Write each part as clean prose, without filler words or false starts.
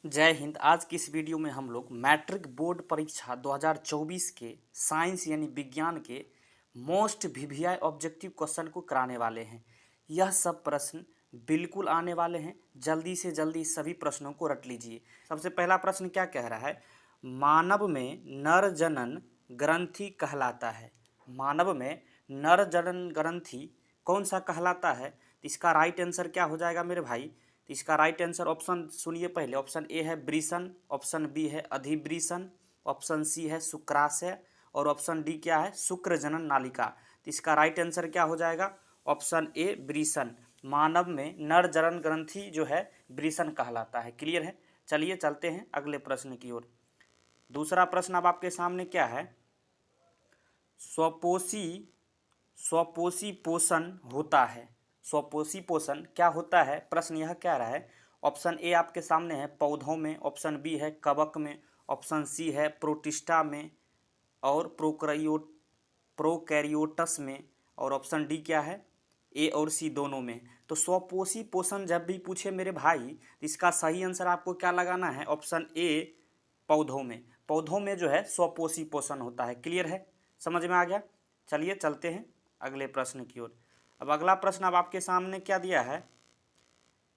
जय हिंद। आज की इस वीडियो में हम लोग मैट्रिक बोर्ड परीक्षा 2024 के साइंस यानी विज्ञान के मोस्ट वीवीआई ऑब्जेक्टिव क्वेश्चन को कराने वाले हैं। यह सब प्रश्न बिल्कुल आने वाले हैं, जल्दी से जल्दी सभी प्रश्नों को रट लीजिए। सबसे पहला प्रश्न क्या कह रहा है? मानव में नर जनन ग्रंथि कहलाता है। मानव में नर जनन ग्रंथि कौन सा कहलाता है? तो इसका राइट आंसर क्या हो जाएगा मेरे भाई? तो इसका राइट आंसर ऑप्शन सुनिए पहले। ऑप्शन ए है वृषण, ऑप्शन बी है अधिवृषण, ऑप्शन सी है शुक्राशय और ऑप्शन डी क्या है? शुक्र जनन नालिका। तो इसका राइट आंसर क्या हो जाएगा? ऑप्शन ए वृषण। मानव में नर जनन ग्रंथि जो है वृषण कहलाता है। क्लियर है? चलिए चलते हैं अगले प्रश्न की ओर। दूसरा प्रश्न अब आपके सामने क्या है? स्वपोषी स्वपोषी पोषण होता है। स्वपोषी पोषण क्या होता है? प्रश्न यह कह रहा है। ऑप्शन ए आपके सामने है पौधों में, ऑप्शन बी है कवक में, ऑप्शन सी है प्रोटिस्टा में और प्रोकैरियोटस में और ऑप्शन डी क्या है? ए और सी दोनों में। तो स्वपोषी पोषण जब भी पूछे मेरे भाई तो इसका सही आंसर आपको क्या लगाना है? ऑप्शन ए पौधों में। पौधों में जो है स्वपोषी पोषण होता है। क्लियर है? समझ में आ गया? चलिए चलते हैं अगले प्रश्न की ओर। अब अगला प्रश्न अब आपके सामने क्या दिया है?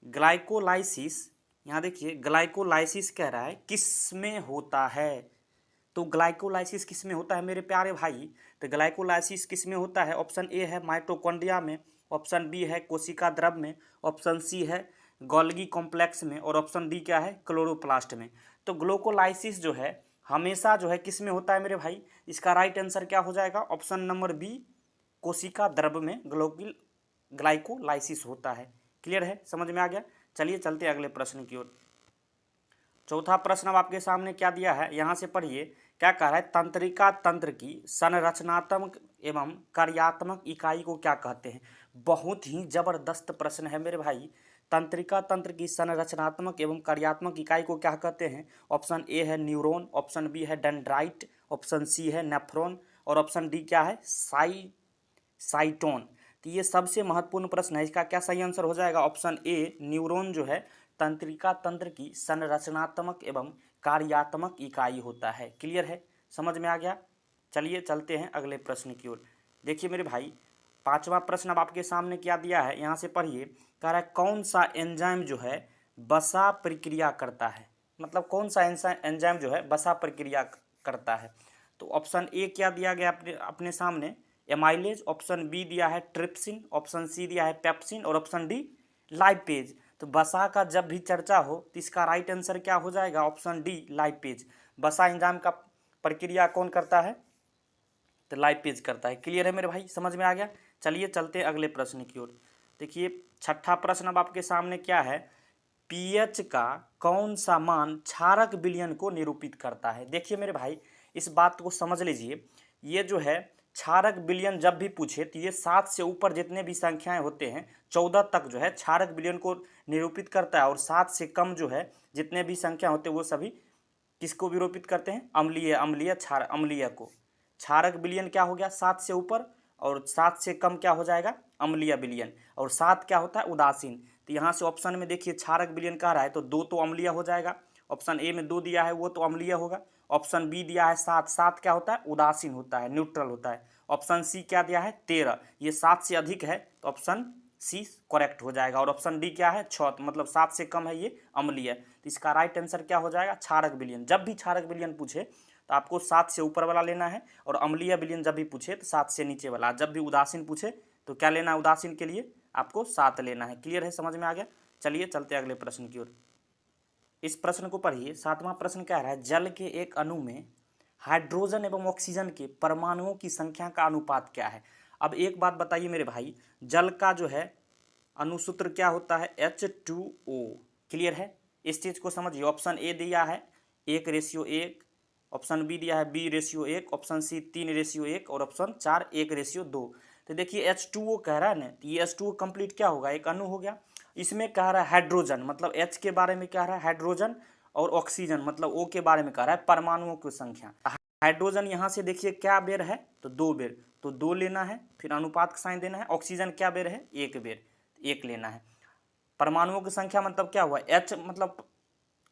ग्लाइकोलाइसिस। यहाँ देखिए ग्लाइकोलाइसिस कह रहा है किस में होता है। तो ग्लाइकोलाइसिस किस में होता है मेरे प्यारे भाई? तो ग्लाइकोलाइसिस किस में होता है? ऑप्शन ए है माइटोकॉन्ड्रिया में, ऑप्शन बी है कोशिका द्रव में, ऑप्शन सी है गोल्गी कॉम्प्लेक्स में और ऑप्शन डी क्या है? क्लोरोप्लास्ट में। तो ग्लाइकोलाइसिस जो है हमेशा जो है किस में होता है मेरे भाई? इसका राइट आंसर क्या हो जाएगा? ऑप्शन नंबर बी कोशिका द्रव में ग्लाइकोलाइसिस होता है। क्लियर है? समझ में आ गया? चलिए चलते अगले प्रश्न की ओर। चौथा प्रश्न अब आपके सामने क्या दिया है? यहाँ से पढ़िए क्या कह रहा है? तंत्रिका तंत्र की संरचनात्मक एवं कार्यात्मक इकाई को क्या कहते हैं? बहुत ही जबरदस्त प्रश्न है मेरे भाई। तंत्रिका तंत्र की संरचनात्मक एवं कार्यात्मक इकाई को क्या कहते हैं? ऑप्शन ए है न्यूरॉन, ऑप्शन बी है डेंड्राइट, ऑप्शन सी है नेफ्रॉन और ऑप्शन डी क्या है? साइटोन। तो ये सबसे महत्वपूर्ण प्रश्न है। इसका क्या सही आंसर हो जाएगा? ऑप्शन ए न्यूरॉन जो है तंत्रिका तंत्र की संरचनात्मक एवं कार्यात्मक इकाई होता है। क्लियर है? समझ में आ गया? चलिए चलते हैं अगले प्रश्न की ओर। देखिए मेरे भाई पांचवा प्रश्न अब आपके सामने क्या दिया है? यहाँ से पढ़िए। कह रहा है कौन सा एंजाइम जो है वसा प्रक्रिया करता है। मतलब कौन सा एंजाइम जो है वसा प्रक्रिया करता है? तो ऑप्शन ए क्या दिया गया अपने सामने? एमाइलेज, ऑप्शन बी दिया है ट्रिप्सिन, ऑप्शन सी दिया है पेप्सिन और ऑप्शन डी लाइपेज। तो वसा का जब भी चर्चा हो तो इसका राइट आंसर क्या हो जाएगा? Option D lipase. वसा एंजाइम का प्रक्रिया कौन करता है? तो लाइपेज करता है। क्लियर है मेरे भाई? समझ में आ गया? चलिए चलते हैं अगले प्रश्न की ओर। देखिए छठा प्रश्न अब आपके सामने क्या है? पीएच का कौन सा मान क्षारक विलयन को निरूपित करता है? देखिए मेरे भाई इस बात को समझ लीजिए। ये जो है क्षारक विलयन जब भी पूछे तो ये 7 से ऊपर जितने भी संख्याएं होते हैं 14 तक जो है क्षारक विलयन को निरूपित करता है और 7 से कम जो है जितने भी संख्या होते हैं वो सभी किसको विरूपित करते हैं? अम्लीय क्षार अम्लीय को। क्षारक विलयन क्या हो गया? 7 से ऊपर और 7 से कम क्या हो जाएगा? अम्लीय विलयन। और 7 क्या होता है? उदासीन। तो यहाँ से ऑप्शन में देखिए क्षारक विलयन कह रहा है तो 2 तो अम्लीय हो जाएगा। ऑप्शन ए में 2 दिया है वो तो अम्लीय होगा। ऑप्शन बी दिया है 7, 7 क्या होता है? उदासीन होता है, न्यूट्रल होता है। ऑप्शन सी क्या दिया है? 13, ये 7 से अधिक है तो ऑप्शन सी करेक्ट हो जाएगा। और ऑप्शन डी क्या है? 6, तो मतलब 7 से कम है ये अम्लीय। तो इसका राइट आंसर क्या हो जाएगा? क्षारक विलयन। जब भी क्षारक विलयन पूछे तो आपको 7 से ऊपर वाला लेना है और अम्लीय विलयन जब भी पूछे तो 7 से नीचे वाला। जब भी उदासीन पूछे तो क्या लेना है? उदासीन के लिए आपको 7 लेना है। क्लियर है? समझ में आ गया? चलिए चलते अगले प्रश्न की ओर। इस प्रश्न को पढ़िए। सातवां प्रश्न क्या रहा है? जल के एक अणु में हाइड्रोजन एवं ऑक्सीजन के परमाणुओं की संख्या का अनुपात क्या है? अब एक बात बताइए मेरे भाई, जल का जो है अनुसूत्र क्या होता है? H2O। क्लियर है? इस चीज को समझिए। ऑप्शन ए दिया है 1:1, ऑप्शन बी दिया है 2:1, ऑप्शन सी 3:1 और ऑप्शन 4 1:2। तो देखिए H2O कह रहा है ना, तो ये H2O कंप्लीट क्या होगा? एक अणु हो गया। इसमें कह रहा है हाइड्रोजन, मतलब H के बारे में कह रहा है हाइड्रोजन और ऑक्सीजन मतलब O के बारे में कह रहा है परमाणुओं की संख्या। हाइड्रोजन यहाँ से देखिए क्या बेर है? तो 2 बेर, तो 2 लेना है, फिर अनुपात का साइन देना है। ऑक्सीजन क्या बेर है? 1 बेर, 1 लेना है। परमाणुओं की संख्या मतलब क्या हुआ? H मतलब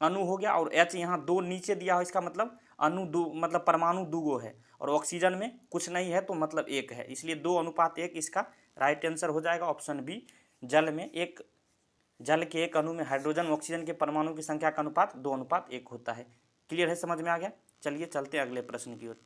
अणु हो गया, और H यहाँ 2 नीचे दिया हो, इसका मतलब अणु दो, मतलब परमाणु दूगो है, और ऑक्सीजन में कुछ नहीं है तो मतलब 1 है, इसलिए 2:1 इसका राइट आंसर हो जाएगा ऑप्शन बी। जल के एक अणु में हाइड्रोजन ऑक्सीजन के परमाणु की संख्या का अनुपात 2:1 होता है। क्लियर है, समझ में आ गया। चलिए चलते हैं अगले प्रश्न की ओर।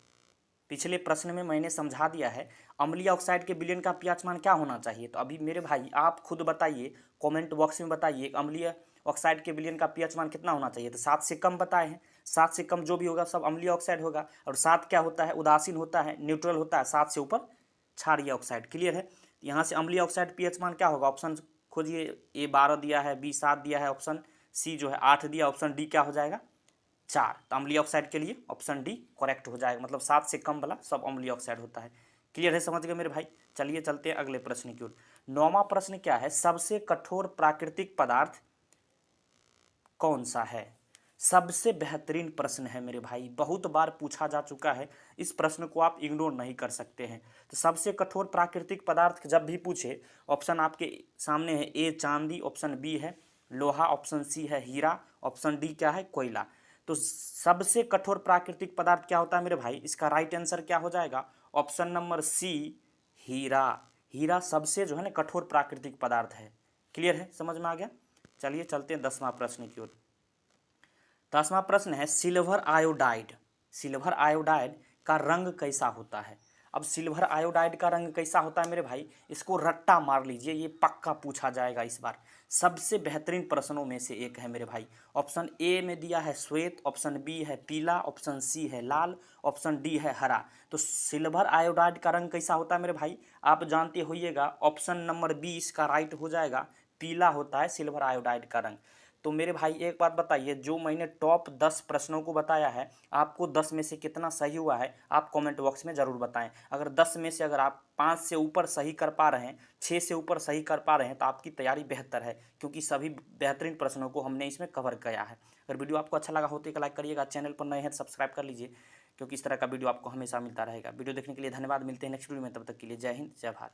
पिछले प्रश्न में मैंने समझा दिया है अम्लीय ऑक्साइड के विलयन का पीएच मान क्या होना चाहिए। तो अभी मेरे भाई आप खुद बताइए, कमेंट बॉक्स में बताइए अम्लीय ऑक्साइड के विलयन का पीएच मान कितना होना चाहिए। तो 7 से कम बताए हैं, 7 से कम जो भी होगा सब अम्लीय ऑक्साइड होगा। और 7 क्या होता है, उदासीन होता है, न्यूट्रल होता है, 7 से ऊपर क्षारीय ऑक्साइड। क्लियर है। यहाँ से अम्लीय ऑक्साइड पीएच मान क्या होगा, ऑप्शन खोजिए। ए 12 दिया है, बी 7 दिया है, ऑप्शन सी जो है 8 दिया, ऑप्शन डी क्या हो जाएगा 4। तो अम्लीय ऑक्साइड के लिए ऑप्शन डी करेक्ट हो जाएगा, मतलब 7 से कम वाला सब अम्लीय ऑक्साइड होता है। क्लियर है, समझ गए मेरे भाई। चलिए चलते हैं अगले प्रश्न की ओर। 9वां प्रश्न क्या है, सबसे कठोर प्राकृतिक पदार्थ कौन सा है। सबसे बेहतरीन प्रश्न है मेरे भाई, बहुत बार पूछा जा चुका है, इस प्रश्न को आप इग्नोर नहीं कर सकते हैं। तो सबसे कठोर प्राकृतिक पदार्थ जब भी पूछे, ऑप्शन आपके सामने है, ए चांदी, ऑप्शन बी है लोहा, ऑप्शन सी है हीरा, ऑप्शन डी क्या है कोयला। तो सबसे कठोर प्राकृतिक पदार्थ क्या होता है मेरे भाई, इसका राइट आंसर क्या हो जाएगा, ऑप्शन नंबर सी हीरा। हीरा सबसे जो है ना कठोर प्राकृतिक पदार्थ है। क्लियर है, समझ में आ गया। चलिए चलते हैं 10वां प्रश्न की ओर। 10वां प्रश्न है सिल्वर आयोडाइड। सिल्वर आयोडाइड का रंग कैसा होता है। अब सिल्वर आयोडाइड का रंग कैसा होता है मेरे भाई, इसको रट्टा मार लीजिए, ये पक्का पूछा जाएगा इस बार। सबसे बेहतरीन प्रश्नों में से एक है मेरे भाई। ऑप्शन ए में दिया है श्वेत, ऑप्शन बी है पीला, ऑप्शन सी है लाल, ऑप्शन डी है हरा। तो सिल्वर आयोडाइड का रंग कैसा होता है मेरे भाई, आप जानते होइएगा, ऑप्शन नंबर 20 का राइट हो जाएगा, पीला होता है सिल्वर आयोडाइड का रंग। तो मेरे भाई एक बात बताइए, जो मैंने टॉप 10 प्रश्नों को बताया है, आपको 10 में से कितना सही हुआ है आप कमेंट बॉक्स में ज़रूर बताएं। अगर 10 में से अगर आप 5 से ऊपर सही कर पा रहे हैं, 6 से ऊपर सही कर पा रहे हैं, तो आपकी तैयारी बेहतर है, क्योंकि सभी बेहतरीन प्रश्नों को हमने इसमें कवर किया है। अगर वीडियो आपको अच्छा लगा हो तो एक लाइक करिएगा, चैनल पर नए हैं तो सब्सक्राइब कर लीजिए, क्योंकि इस तरह का वीडियो आपको हमेशा मिलता रहेगा। वीडियो देखने के लिए धन्यवाद, मिलते हैं नेक्स्ट वीडियो में, तब तक के लिए जय हिंद जय भारत।